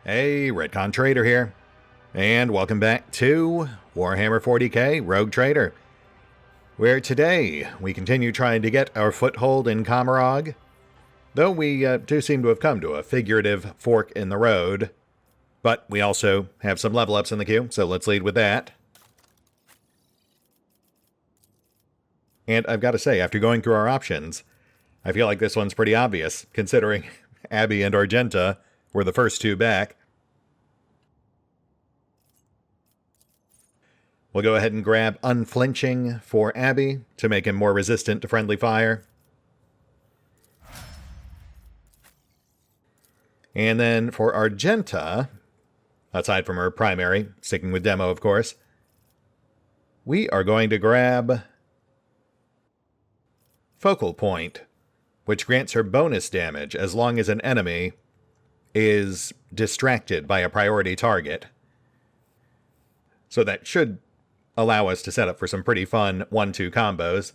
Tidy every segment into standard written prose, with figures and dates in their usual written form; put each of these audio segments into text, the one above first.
Hey, RetconRaider here, and welcome back to Warhammer 40k Rogue Trader, where today we continue trying to get our foothold in Camargue, though we do seem to have come to a figurative fork in the road, but we also have some level ups in the queue, so let's lead with that. And I've got to say, after going through our options, I feel like this one's pretty obvious, considering Abby and Argenta were the first two back. We'll go ahead and grab Unflinching for Abby to make him more resistant to friendly fire. And then for Argenta, aside from her primary, sticking with demo of course, we are going to grab Focal Point, which grants her bonus damage as long as an enemy is distracted by a priority target. So that should allow us to set up for some pretty fun 1-2 combos.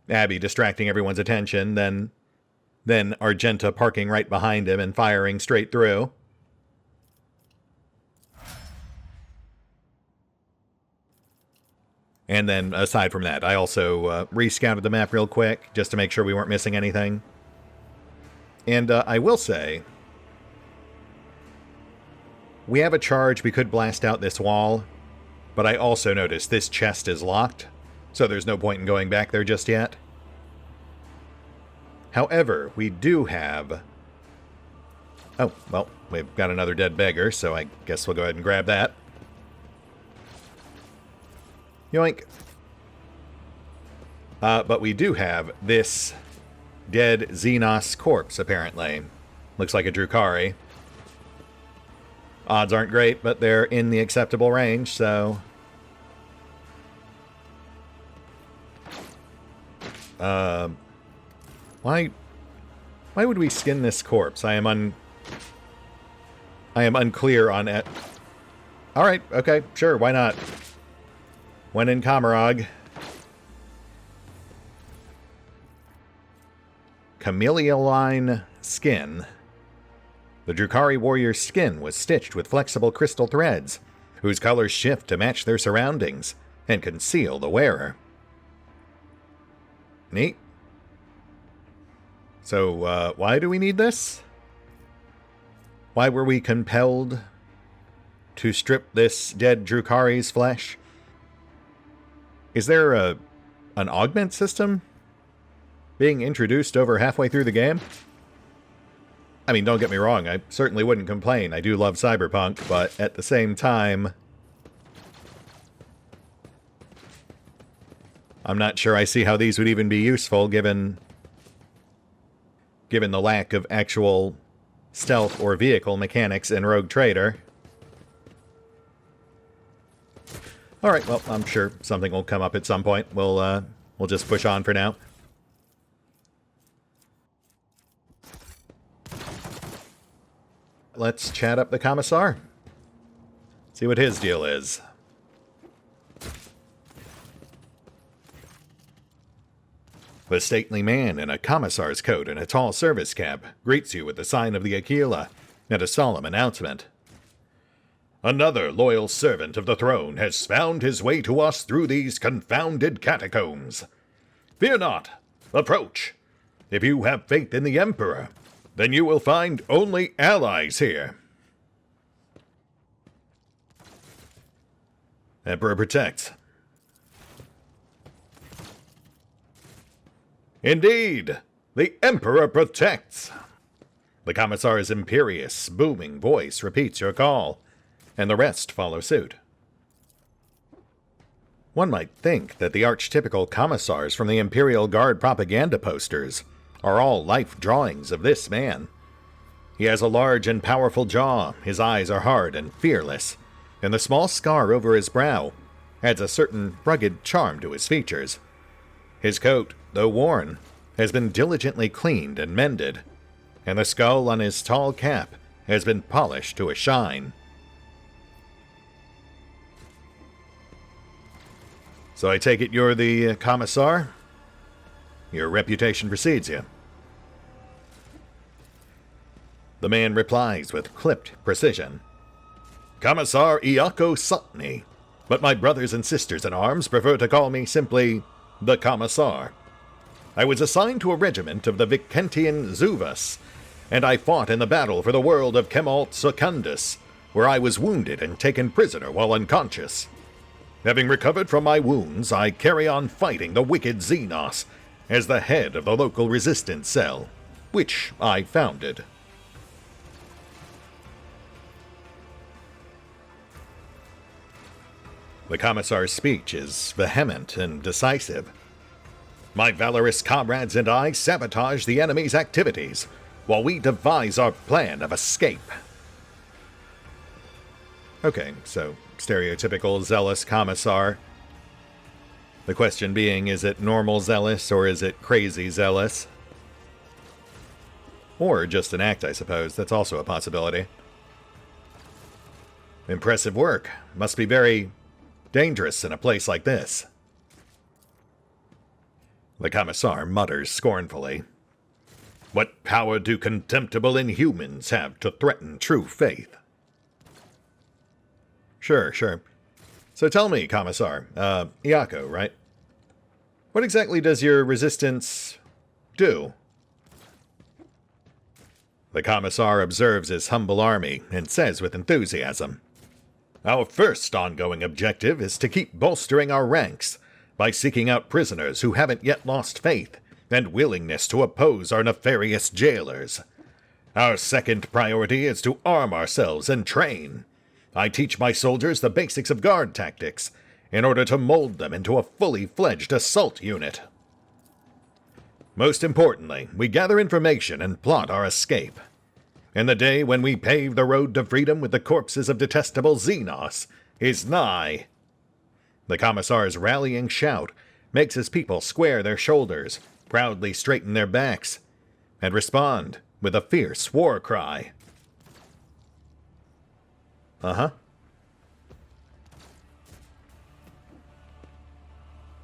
Abby distracting everyone's attention, then Argenta parking right behind him and firing straight through. And then, aside from that, I also rescouted the map real quick, just to make sure we weren't missing anything. And I will say, we have a charge we could blast out this wall, but I also noticed this chest is locked, so there's no point in going back there just yet. However, we do have... Oh, well, we've got another dead beggar, so I guess we'll go ahead and grab that. Yoink. But we do have this dead Xenos corpse, apparently. Looks like a Drukhari. Odds aren't great, but they're in the acceptable range, so... Why would we skin this corpse? I am unclear on it. Alright, okay, sure, why not? When in Camargue. Chameleoline skin. The Drukhari warrior's skin was stitched with flexible crystal threads, whose colors shift to match their surroundings and conceal the wearer. Neat. So, why do we need this? Why were we compelled to strip this dead Drukhari's flesh? Is there an augment system being introduced over halfway through the game? I mean, don't get me wrong, I certainly wouldn't complain. I do love Cyberpunk, but at the same time, I'm not sure I see how these would even be useful given the lack of actual stealth or vehicle mechanics in Rogue Trader. Alright, well, I'm sure something will come up at some point. We'll just push on for now. Let's chat up the Commissar. See what his deal is. The stately man in a commissar's coat and a tall service cap greets you with the sign of the Aquila and a solemn announcement. Another loyal servant of the throne has found his way to us through these confounded catacombs. Fear not. Approach. If you have faith in the Emperor, then you will find only allies here. Emperor protects. Indeed, the Emperor protects. The Commissar's imperious, booming voice repeats your call, and the rest follow suit. One might think that the archetypical Commissars from the Imperial Guard propaganda posters are all life drawings of this man. He has a large and powerful jaw, his eyes are hard and fearless, and the small scar over his brow adds a certain rugged charm to his features. His coat, though worn, has been diligently cleaned and mended, and the skull on his tall cap has been polished to a shine. So I take it you're the Commissar? Your reputation precedes you. The man replies with clipped precision. Commissar Iako Sutney, but my brothers and sisters in arms prefer to call me simply the Commissar. I was assigned to a regiment of the Vicentian Zuvas, and I fought in the battle for the world of Kemalt Secundus, where I was wounded and taken prisoner while unconscious. Having recovered from my wounds, I carry on fighting the wicked Xenos as the head of the local resistance cell, which I founded. The Commissar's speech is vehement and decisive. My valorous comrades and I sabotage the enemy's activities, while we devise our plan of escape. Okay, so stereotypical zealous commissar. The question being, is it normal zealous or is it crazy zealous? Or just an act, I suppose. That's also a possibility. Impressive work. Must be very dangerous in a place like this. The Commissar mutters scornfully. What power do contemptible inhumans have to threaten true faith? Sure. So tell me, Commissar, Iako, right? What exactly does your resistance do? The Commissar observes his humble army and says with enthusiasm, Our first ongoing objective is to keep bolstering our ranks by seeking out prisoners who haven't yet lost faith and willingness to oppose our nefarious jailers. Our second priority is to arm ourselves and train. I teach my soldiers the basics of guard tactics in order to mold them into a fully fledged assault unit. Most importantly, we gather information and plot our escape. And the day when we pave the road to freedom with the corpses of detestable Xenos is nigh. The Commissar's rallying shout makes his people square their shoulders, proudly straighten their backs, and respond with a fierce war cry.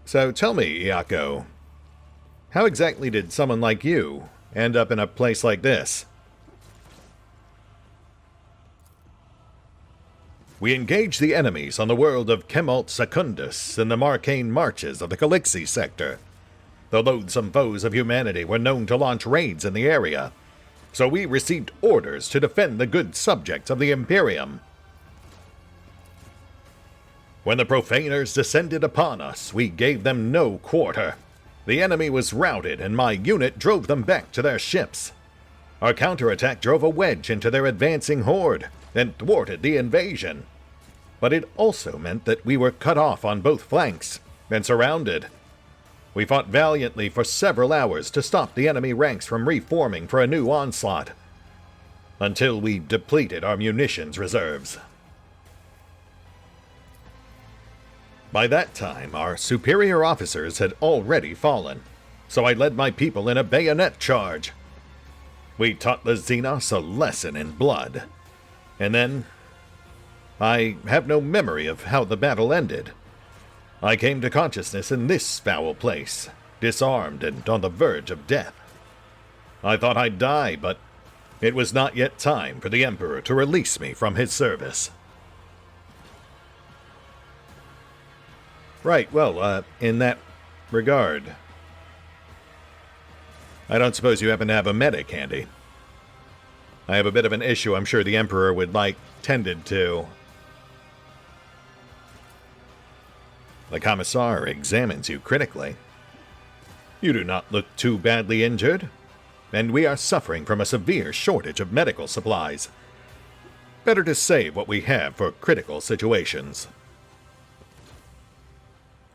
So tell me, Iako, how exactly did someone like you end up in a place like this? We engaged the enemies on the world of Kemalt Secundus in the Marcane marches of the Calixi sector. The loathsome foes of humanity were known to launch raids in the area, so we received orders to defend the good subjects of the Imperium. When the profaners descended upon us, we gave them no quarter. The enemy was routed, and my unit drove them back to their ships. Our counterattack drove a wedge into their advancing horde and thwarted the invasion. But it also meant that we were cut off on both flanks and surrounded. We fought valiantly for several hours to stop the enemy ranks from reforming for a new onslaught, until we depleted our munitions reserves. By that time, our superior officers had already fallen, so I led my people in a bayonet charge. We taught the Xenos a lesson in blood, and then I have no memory of how the battle ended. I came to consciousness in this foul place, disarmed and on the verge of death. I thought I'd die, but it was not yet time for the Emperor to release me from his service. Right, well, in that regard, I don't suppose you happen to have a medic handy. I have a bit of an issue I'm sure the Emperor would like tended to. The Commissar examines you critically. You do not look too badly injured, and we are suffering from a severe shortage of medical supplies. Better to save what we have for critical situations.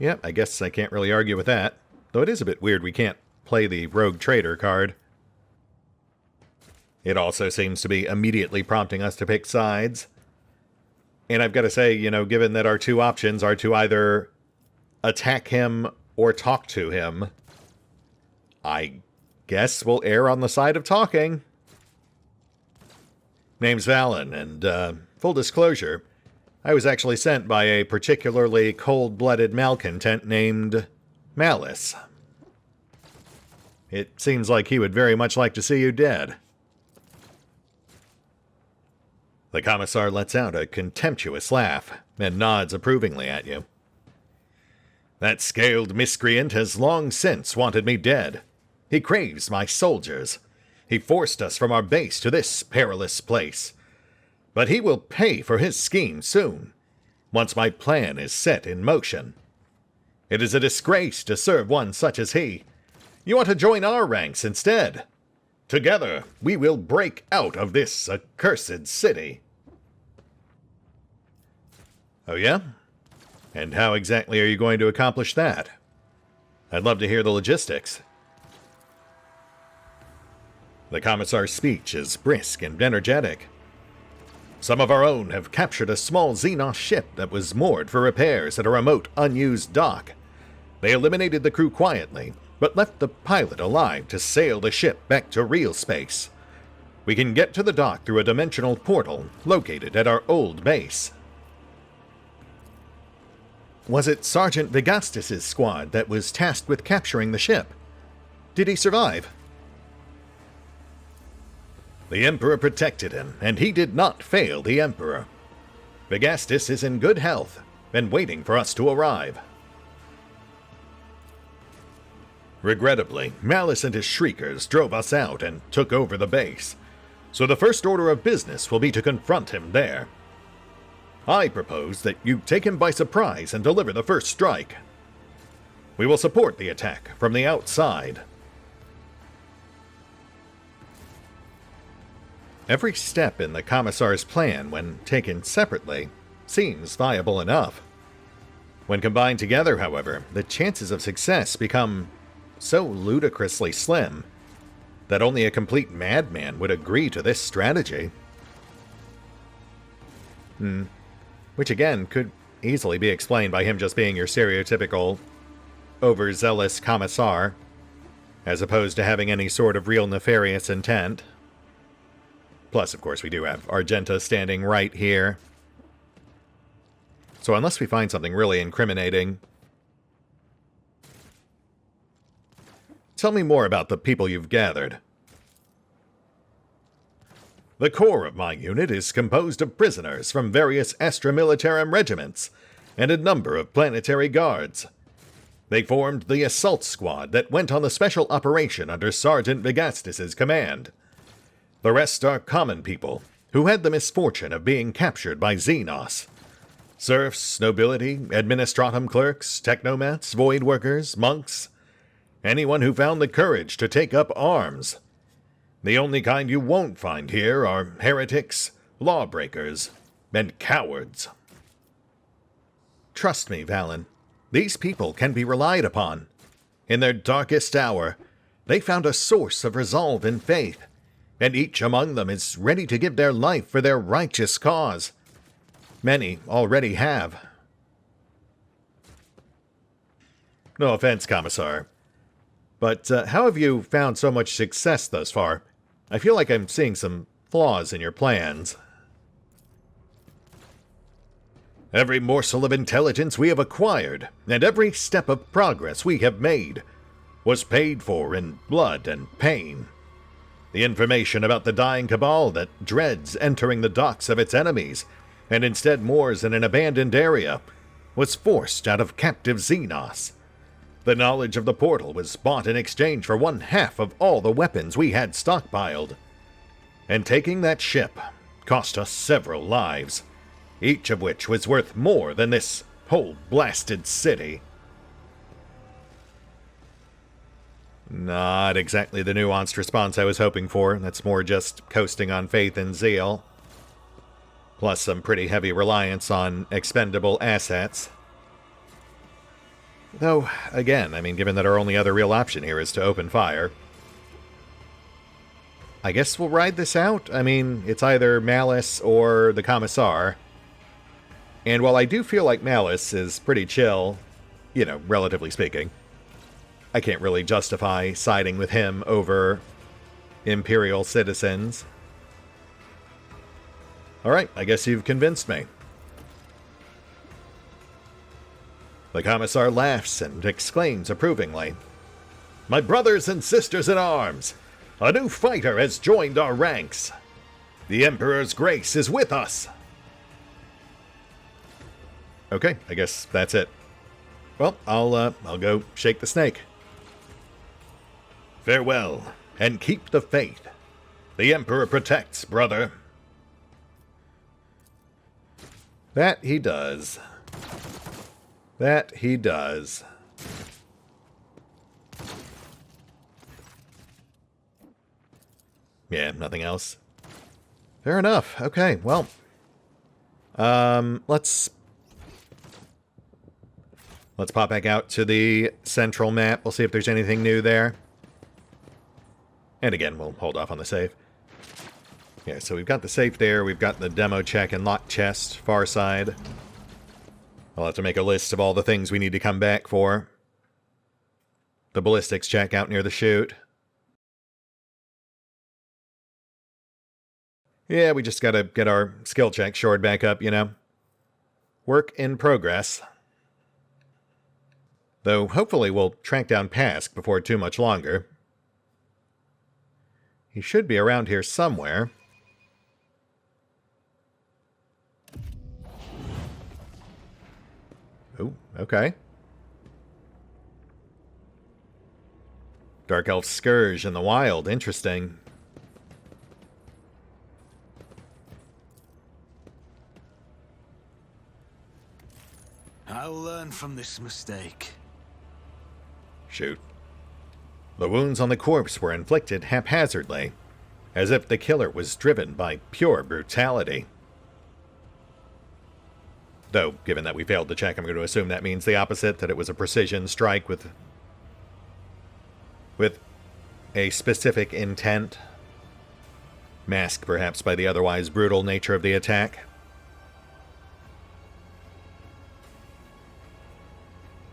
Yep, I guess I can't really argue with that, though it is a bit weird we can't play the Rogue Trader card. It also seems to be immediately prompting us to pick sides. And I've got to say, given that our two options are to either attack him or talk to him, I guess we'll err on the side of talking. Name's Valen, and full disclosure, I was actually sent by a particularly cold-blooded malcontent named Malice. It seems like he would very much like to see you dead. The Commissar lets out a contemptuous laugh and nods approvingly at you. That scaled miscreant has long since wanted me dead. He craves my soldiers. He forced us from our base to this perilous place. But he will pay for his scheme soon, once my plan is set in motion. It is a disgrace to serve one such as he. You ought to join our ranks instead. Together, we will break out of this accursed city. Oh yeah? And how exactly are you going to accomplish that? I'd love to hear the logistics. The Commissar's speech is brisk and energetic. Some of our own have captured a small Xenos ship that was moored for repairs at a remote, unused dock. They eliminated the crew quietly, but left the pilot alive to sail the ship back to real space. We can get to the dock through a dimensional portal located at our old base. Was it Sergeant Vigastis' squad that was tasked with capturing the ship? Did he survive? The Emperor protected him, and he did not fail the Emperor. Vigastis is in good health and waiting for us to arrive. Regrettably, Malice and his Shriekers drove us out and took over the base, so the first order of business will be to confront him there. I propose that you take him by surprise and deliver the first strike. We will support the attack from the outside. Every step in the Commissar's plan, when taken separately, seems viable enough. When combined together, however, the chances of success become so ludicrously slim that only a complete madman would agree to this strategy. Which again could easily be explained by him just being your stereotypical overzealous Commissar, as opposed to having any sort of real nefarious intent. Plus, of course, we do have Argenta standing right here. So unless we find something really incriminating... Tell me more about the people you've gathered. The core of my unit is composed of prisoners from various Astra Militarum regiments and a number of planetary guards. They formed the assault squad that went on the special operation under Sergeant Vigastis' command. The rest are common people who had the misfortune of being captured by Xenos. Serfs, nobility, administratum clerks, technomats, void workers, monks, anyone who found the courage to take up arms. The only kind you won't find here are heretics, lawbreakers, and cowards. Trust me, Valin. These people can be relied upon. In their darkest hour, they found a source of resolve and faith, and each among them is ready to give their life for their righteous cause. Many already have. No offense, Commissar, but how have you found so much success thus far? I feel like I'm seeing some flaws in your plans. Every morsel of intelligence we have acquired, and every step of progress we have made, was paid for in blood and pain. The information about the dying cabal that dreads entering the docks of its enemies, and instead moors in an abandoned area, was forced out of captive Xenos. The knowledge of the portal was bought in exchange for 1/2 of all the weapons we had stockpiled. And taking that ship cost us several lives, each of which was worth more than this whole blasted city. Not exactly the nuanced response I was hoping for. That's more just coasting on faith and zeal. Plus some pretty heavy reliance on expendable assets. Though, again, I mean, given that our only other real option here is to open fire, I guess we'll ride this out. I mean, it's either Malice or the Commissar. And while I do feel like Malice is pretty chill, you know, relatively speaking, I can't really justify siding with him over Imperial citizens. Alright, I guess you've convinced me. The Commissar laughs and exclaims approvingly, "My brothers and sisters in arms, a new fighter has joined our ranks. The Emperor's grace is with us! Okay, I guess that's it. Well, I'll go shake the snake. Farewell, and keep the faith. The Emperor protects, brother. That he does. That he does. Yeah, nothing else. Fair enough. Okay, well. Let's pop back out to the central map. We'll see if there's anything new there. And again, we'll hold off on the save. Yeah, so we've got the safe there. We've got the demo check and locked chest, far side. I'll have to make a list of all the things we need to come back for. The ballistics check out near the chute. Yeah, we just gotta get our skill check shored back up, you know. Work in progress. Though, hopefully we'll track down Pask before too much longer. He should be around here somewhere. Oh, okay. Dark Elf Scourge in the wild, interesting. I'll learn from this mistake. Shoot. The wounds on the corpse were inflicted haphazardly, as if the killer was driven by pure brutality. Though, given that we failed to check, I'm going to assume that means the opposite, that it was a precision strike with a specific intent, masked perhaps by the otherwise brutal nature of the attack.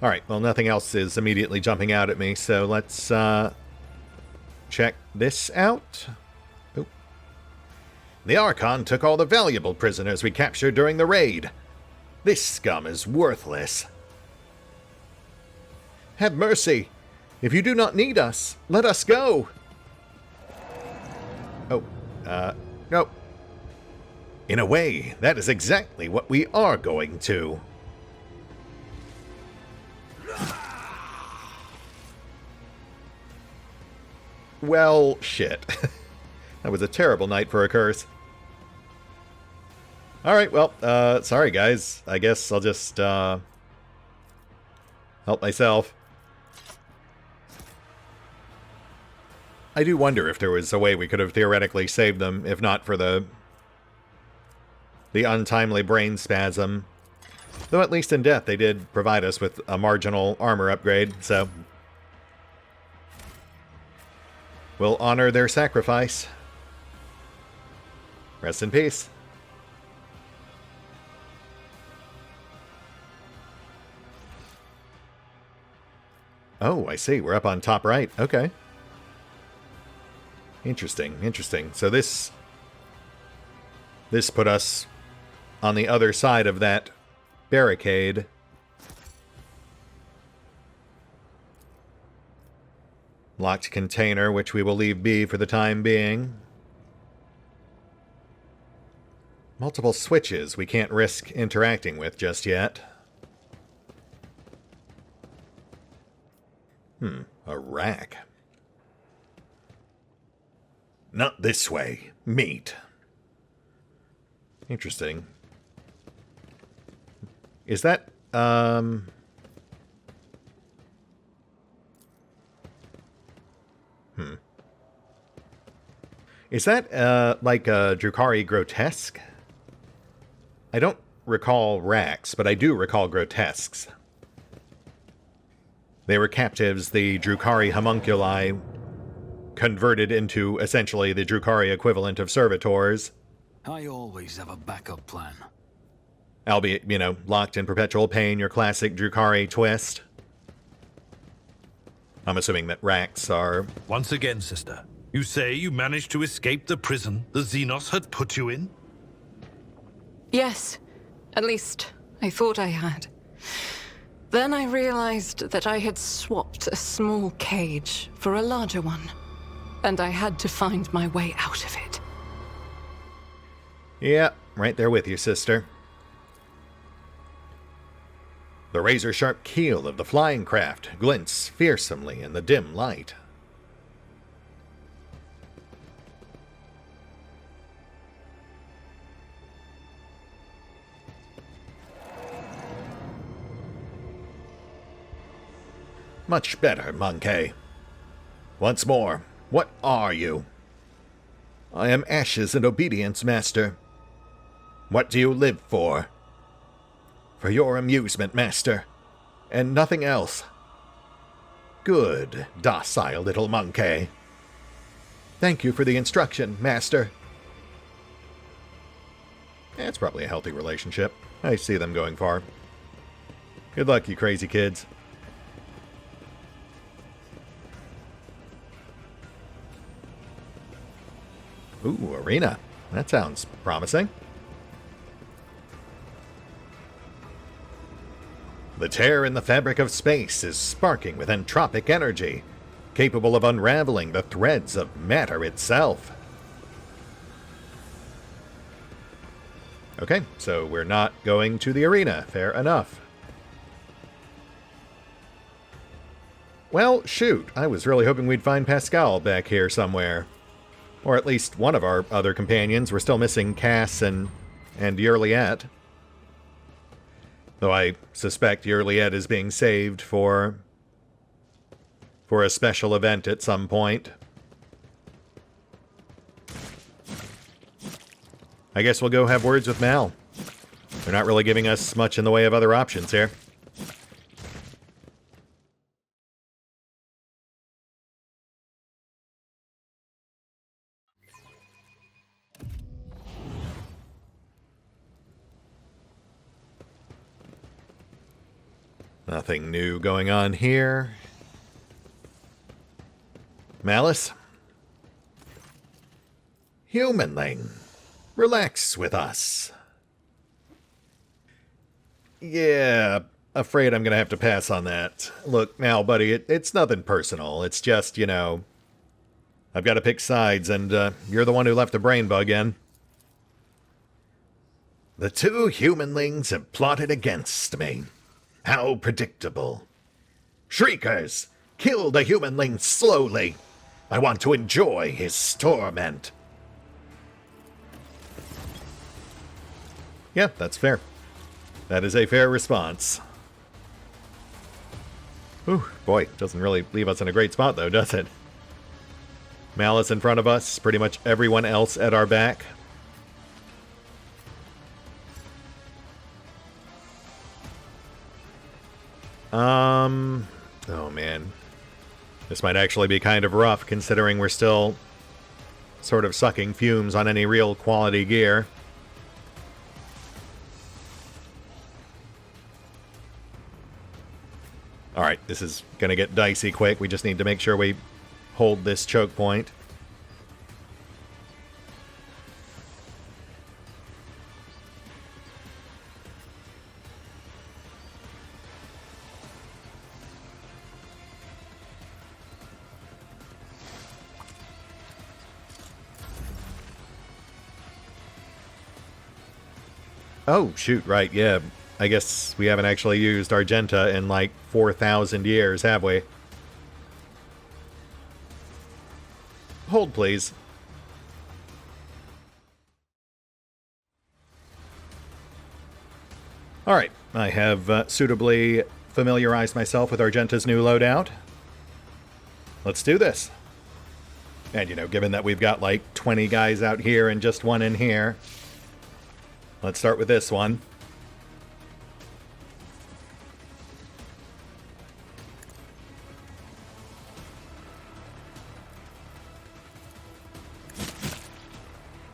Alright, well, nothing else is immediately jumping out at me, so let's check this out. Oh. The Archon took all the valuable prisoners we captured during the raid. This scum is worthless. Have mercy. If you do not need us, let us go. Oh, no. In a way, that is exactly what we are going to. Well, shit. That was a terrible night for a curse. Alright, well, sorry guys. I guess I'll just, help myself. I do wonder if there was a way we could have theoretically saved them, if not for the untimely brain spasm. Though at least in death they did provide us with a marginal armor upgrade, so we'll honor their sacrifice. Rest in peace. Oh, I see. We're up on top right. Okay. Interesting, interesting. So this put us on the other side of that barricade. Locked container, which we will leave be for the time being. Multiple switches we can't risk interacting with just yet. A rack. Not this way. Meat. Interesting. Is that, Is that, like a Drukhari grotesque? I don't recall racks, but I do recall grotesques. They were captives the Drukhari homunculi converted into, essentially, the Drukhari equivalent of servitors. I always have a backup plan. Albeit, you know, locked in perpetual pain, your classic Drukhari twist. I'm assuming that racks are... Once again, sister, you say you managed to escape the prison the Xenos had put you in? Yes. At least, I thought I had. Then I realized that I had swapped a small cage for a larger one, and I had to find my way out of it. Yeah, right there with you, sister. The razor-sharp keel of the flying craft glints fearsomely in the dim light. Much better, monkey. Once more, what are you? I am Ashes and Obedience, Master. What do you live for? For your amusement, Master, and nothing else. Good, docile little monkey. Thank you for the instruction, Master. It's probably a healthy relationship. I see them going far. Good luck, you crazy kids. Ooh, arena. That sounds promising. The tear in the fabric of space is sparking with entropic energy, capable of unraveling the threads of matter itself. Okay, so we're not going to the arena. Fair enough. Well, shoot. I was really hoping we'd find Pascal back here somewhere. Or at least one of our other companions. We're still missing Cass and Yerliet. Though I suspect Yerliet is being saved for a special event at some point. I guess we'll go have words with Mal. They're not really giving us much in the way of other options here. Nothing new going on here. Malice? Humanling, relax with us. Yeah, afraid I'm gonna have to pass on that. Look, Mal, buddy, it's nothing personal. It's just, you know, I've got to pick sides, and you're the one who left the brain bug in. The two humanlings have plotted against me. How predictable. Shriekers, kill the humanling slowly. I want to enjoy his torment. Yeah, that's fair. That is a fair response. Ooh, boy, doesn't really leave us in a great spot, though, does it? Malice in front of us, pretty much everyone else at our back. Oh man. This might actually be kind of rough, considering we're still sort of sucking fumes on any real quality gear. Alright, this is gonna get dicey quick. We just need to make sure we hold this choke point. Oh, shoot, right, yeah. I guess we haven't actually used Argenta in like 4,000 years, have we? Hold, please. Alright, I have suitably familiarized myself with Argenta's new loadout. Let's do this. And, you know, given that we've got like 20 guys out here and just one in here, let's start with this one.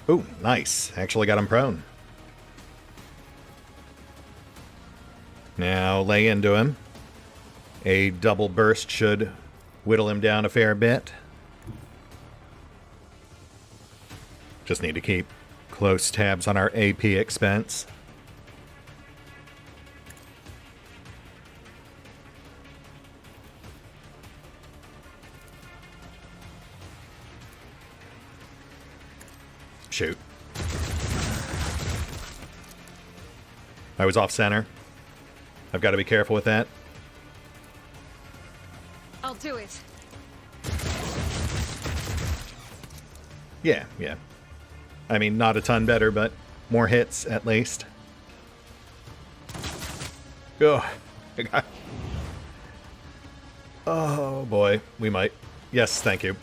Ooh, nice. Actually got him prone. Now lay into him. A double burst should whittle him down a fair bit. Just need to keep close tabs on our AP expense. Shoot. I was off center. I've got to be careful with that. I'll do it. Yeah, yeah. I mean, not a ton better, but more hits at least. Oh, oh boy, we might. Yes, thank you.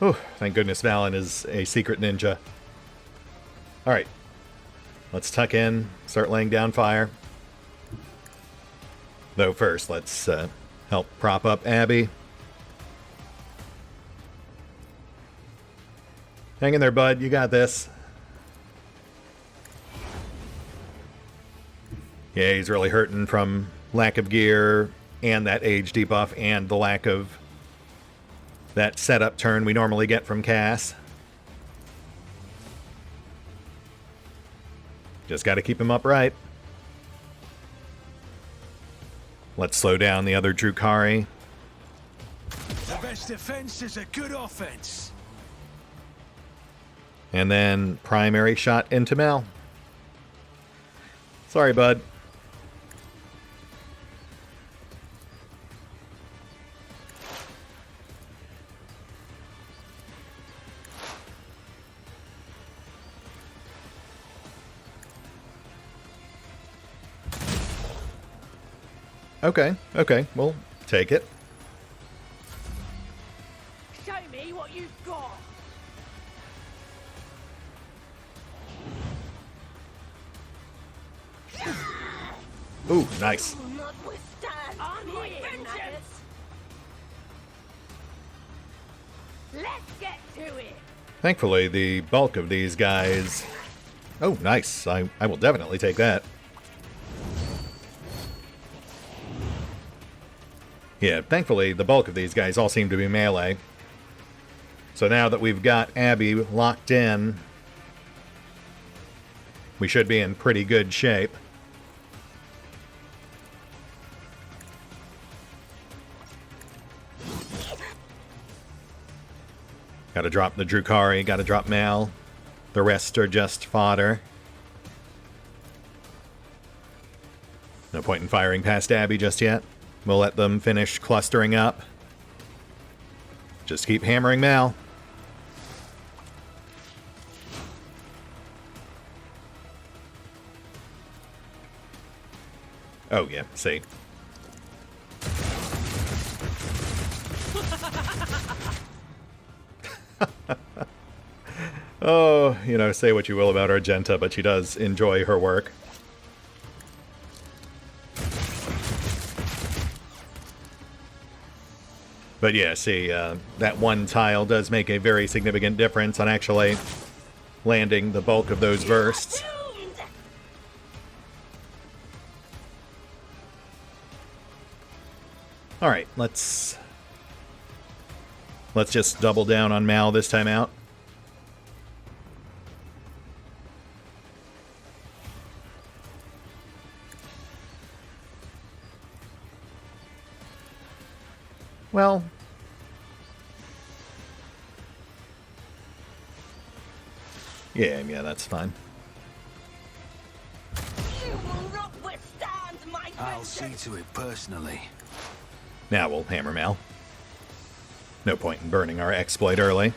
Oh, thank goodness Valen is a secret ninja. Alright. Let's tuck in, start laying down fire. Though first, let's help prop up Abby. Hang in there, bud. You got this. Yeah, he's really hurting from lack of gear and that age debuff and the lack of that setup turn we normally get from Cass. Just got to keep him upright. Let's slow down the other Drukhari. The best defense is a good offense. And then primary shot into Mel. Sorry, bud. Okay, okay, we'll take it. Show me what you've got. Ooh, nice. Will not withstand my vengeance. Let's get to it. Thankfully, the bulk of these guys... Oh, nice. I will definitely take that. Yeah, thankfully, the bulk of these guys all seem to be melee. So now that we've got Abby locked in, we should be in pretty good shape. Gotta drop the Drukhari, gotta drop Mal. The rest are just fodder. No point in firing past Abby just yet. We'll let them finish clustering up. Just keep hammering Mal. Oh, yeah, see. Oh, you know, say what you will about Argenta, but she does enjoy her work. But yeah, see, that one tile does make a very significant difference on actually landing the bulk of those bursts. Alright, let's just double down on Mal this time out. Well, yeah, that's fine. You will not withstand my I'll see vengeance. to it personally. Now we'll hammer Mal. No point in burning our exploit early.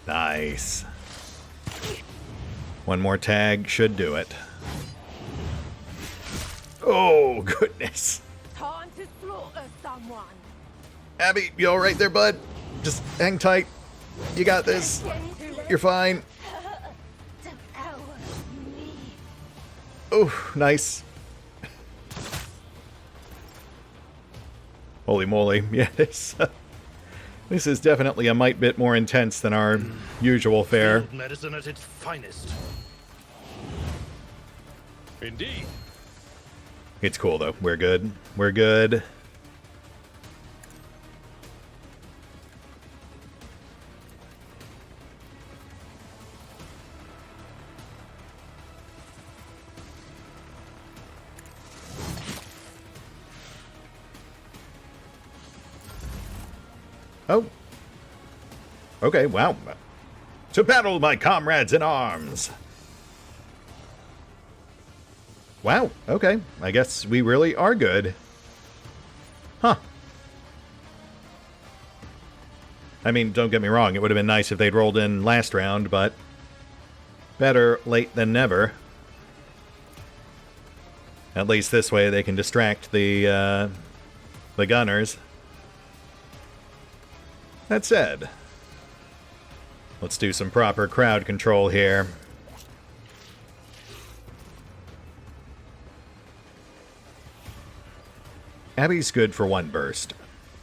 Nice. One more tag should do it. Oh, goodness. Time to slaughter someone. Abby, you alright there, bud? Just hang tight. You got this. You're fine. Devour me. Oh, nice. Holy moly. Yeah, this is definitely a mite bit more intense than our usual fare. Field medicine at its finest. Indeed. It's cool, though. We're good. We're good. Oh. Okay, wow. To battle, my comrades in arms! Wow, okay. I guess we really are good. Huh. I mean, don't get me wrong, it would have been nice if they'd rolled in last round, but better late than never. At least this way they can distract the gunners. That said, let's do some proper crowd control here. Abby's good for one burst.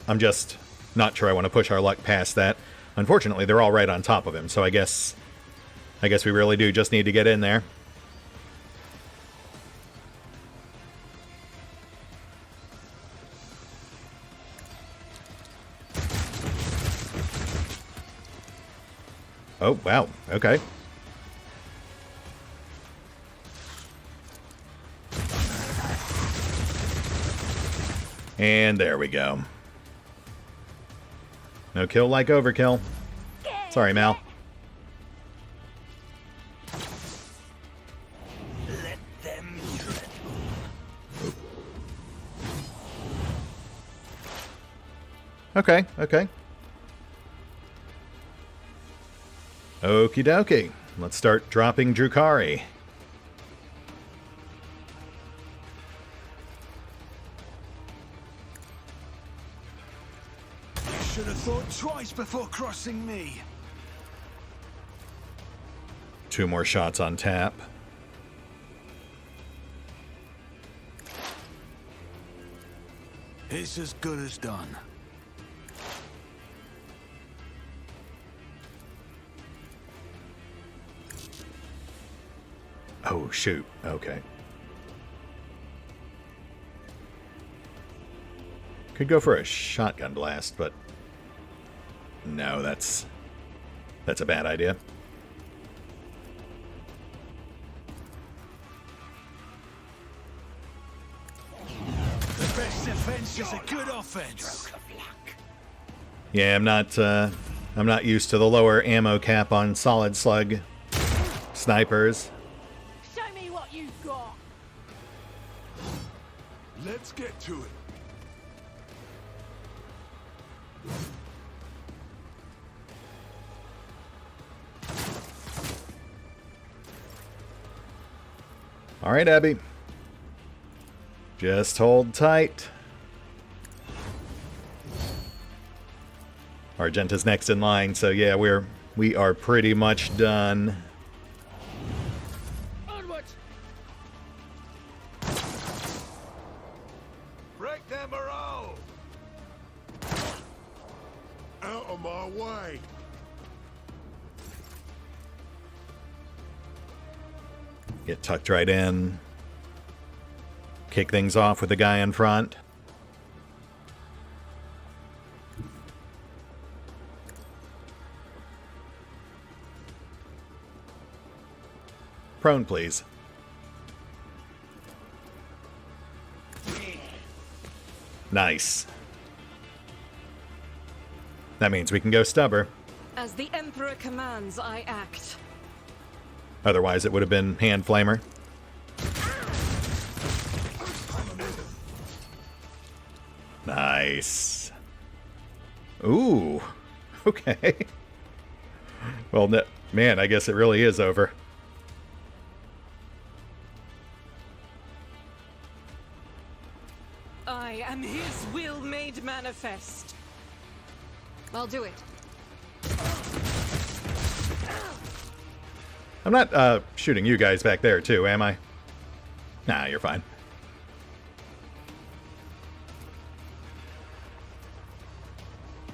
I'm just not sure I want to push our luck past that. Unfortunately, they're all right on top of him, so I guess we really do just need to get in there. Oh, wow. Okay. And there we go. No kill like overkill. Sorry, Mal. Let them Okay, okay. Okie dokie. Let's start dropping Drukhari. should have thought twice before crossing me. 2 more shots on tap. It's as good as done. Oh, shoot. Okay. Could go for a shotgun blast, but no, that's a bad idea. The best defense is a good offense. Yeah, I'm not used to the lower ammo cap on solid slug snipers. Show me what you've got. Let's get to it. All right, Abby. Just hold tight. Argenta's next in line, so yeah, we are pretty much done. Onwards. Break them morale. Out of my way. Get tucked right in. Kick things off with the guy in front. Prone, please. Nice. That means we can go stubber. As the Emperor commands, I act. Otherwise, it would have been hand flamer. Nice. Ooh. Okay. Well, man, I guess it really is over. I am his will made manifest. I'll do it. I'm not shooting you guys back there too, am I? Nah, you're fine.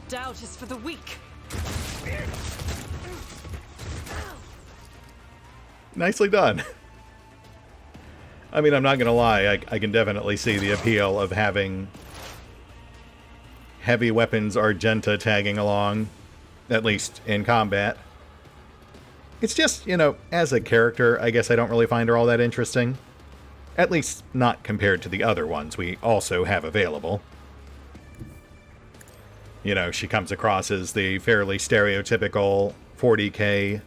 Doubt is for the weak. Nicely done. I mean, I'm not gonna lie, I can definitely see the appeal of having heavy weapons Argenta tagging along, at least in combat. It's just, you know, as a character, I guess I don't really find her all that interesting. At least not compared to the other ones we also have available. You know, she comes across as the fairly stereotypical 40k,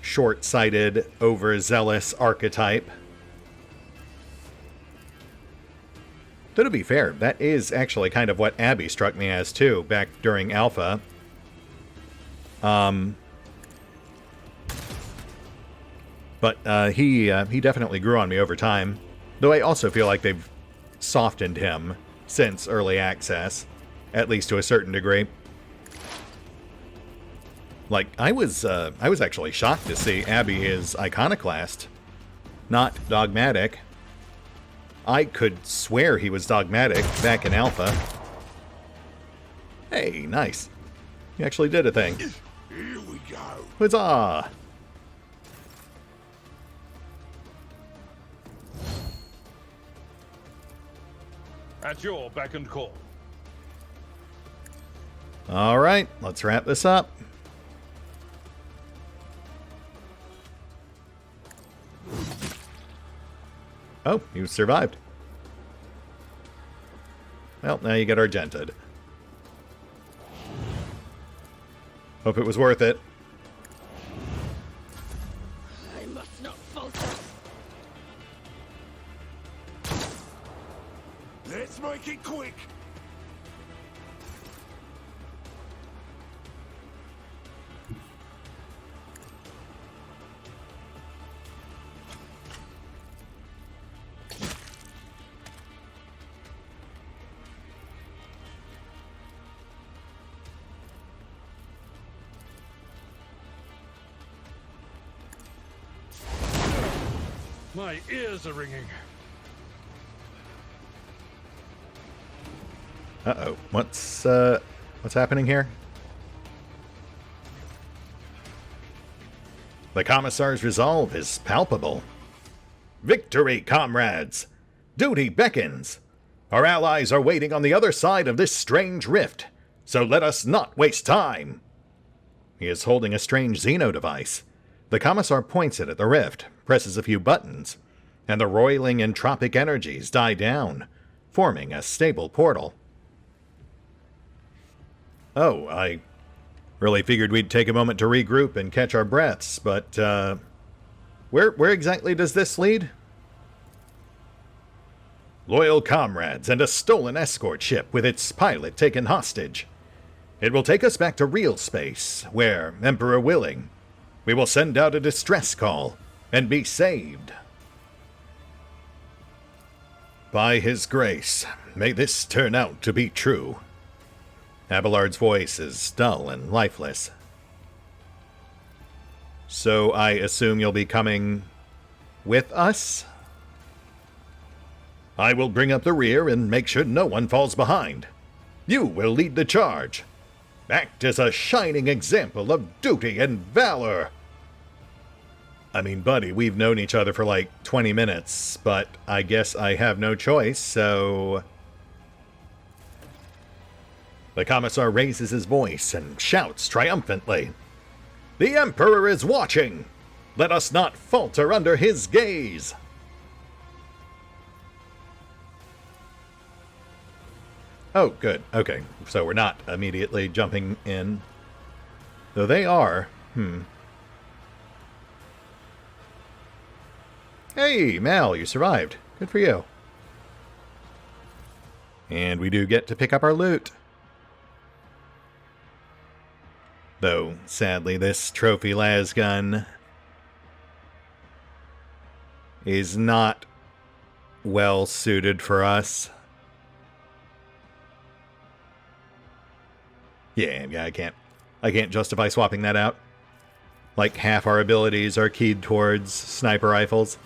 short-sighted, overzealous archetype. Though to be fair, that is actually kind of what Abby struck me as too, back during Alpha. But he definitely grew on me over time. Though I also feel like they've softened him since early access, at least to a certain degree. Like, I was actually shocked to see Abby is iconoclast, not dogmatic. I could swear he was dogmatic back in Alpha. Hey, nice. You actually did a thing. Here we go. Huzzah! At your beck and call. All right, let's wrap this up. Oh, you survived. Well, now you get Argented. Hope it was worth it. I must not falter. Let's make it quick. My ears are ringing. Uh-oh. What's happening here? The Commissar's resolve is palpable. Victory, comrades! Duty beckons! Our allies are waiting on the other side of this strange rift, so let us not waste time! He is holding a strange Xeno device. The Commissar points it at the rift, presses a few buttons, and the roiling entropic energies die down, forming a stable portal. Oh, I really figured we'd take a moment to regroup and catch our breaths, but, where exactly does this lead? Loyal comrades and a stolen escort ship with its pilot taken hostage. It will take us back to real space, where, Emperor willing, we will send out a distress call and be saved. By his grace, may this turn out to be true. Abelard's voice is dull and lifeless. So I assume you'll be coming with us? I will bring up the rear and make sure no one falls behind. You will lead the charge. Act as a shining example of duty and valor. I mean, buddy, we've known each other for like 20 minutes, but I guess I have no choice, so... The Commissar raises his voice and shouts triumphantly. The Emperor is watching! Let us not falter under his gaze! Oh, good. Okay, so we're not immediately jumping in. Though they are. Hey, Mal, you survived. Good for you. And we do get to pick up our loot. Though, sadly, this trophy lasgun is not well suited for us. Yeah, I can't justify swapping that out. Like, half our abilities are keyed towards sniper rifles.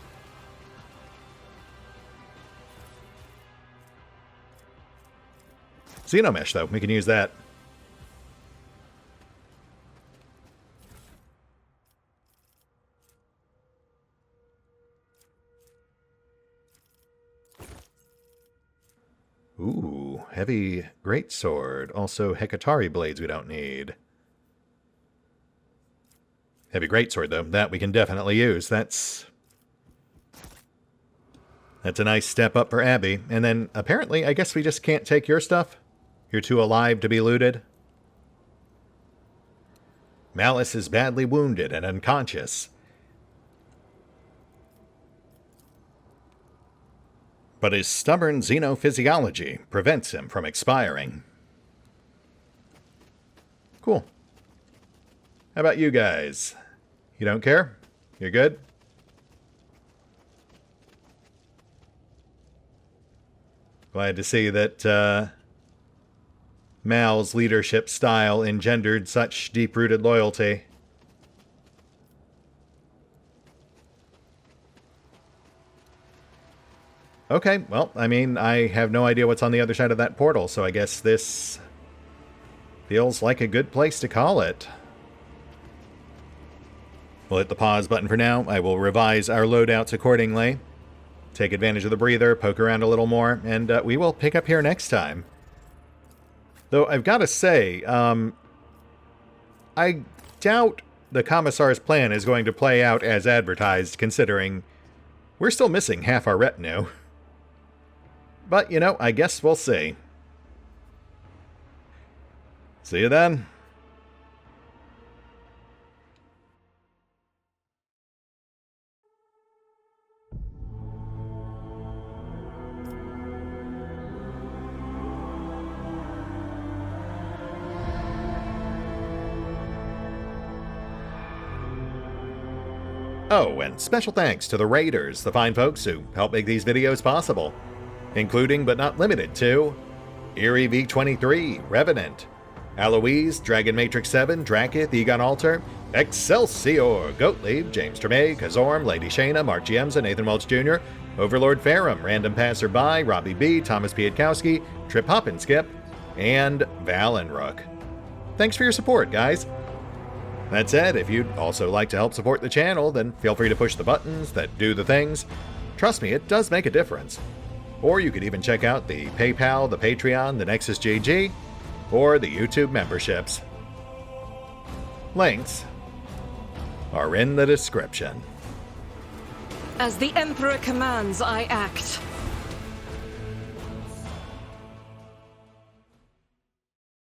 Xenomesh, though, we can use that. Ooh, heavy greatsword. Also, Hekatari blades we don't need. Heavy greatsword, though. That we can definitely use. That's a nice step up for Abby. And then, apparently, I guess we just can't take your stuff. You're too alive to be looted? Malice is badly wounded and unconscious. But his stubborn xenophysiology prevents him from expiring. Cool. How about you guys? You don't care? You're good? Glad to see that Mal's leadership style engendered such deep-rooted loyalty. Okay, well, I mean, I have no idea what's on the other side of that portal, so I guess this feels like a good place to call it. We'll hit the pause button for now. I will revise our loadouts accordingly. Take advantage of the breather, poke around a little more, and we will pick up here next time. Though I've got to say, I doubt the Commissar's plan is going to play out as advertised, considering we're still missing half our retinue. But, you know, I guess we'll see. See you then. Oh, and special thanks to the Raiders, the fine folks who help make these videos possible, including but not limited to Eerie V23, Revenant, Alois, Dragon Matrix 7, Drakiith, EgonAlter, Exsellsior, Gottlieb, James Trimmier, Kazorm, Lady Shayna, Mark Giemza, Nathan Welch Jr., OverlordPherom, RandomPassrby, RobbyB, Tomasz Piątkowski, Triphoppenskip, and Valinrook. Thanks for your support, guys. That said, if you'd also like to help support the channel, then feel free to push the buttons that do the things. Trust me, it does make a difference. Or you could even check out the PayPal, the Patreon, the Nexus GG, or the YouTube memberships. Links are in the description. As the Emperor commands, I act.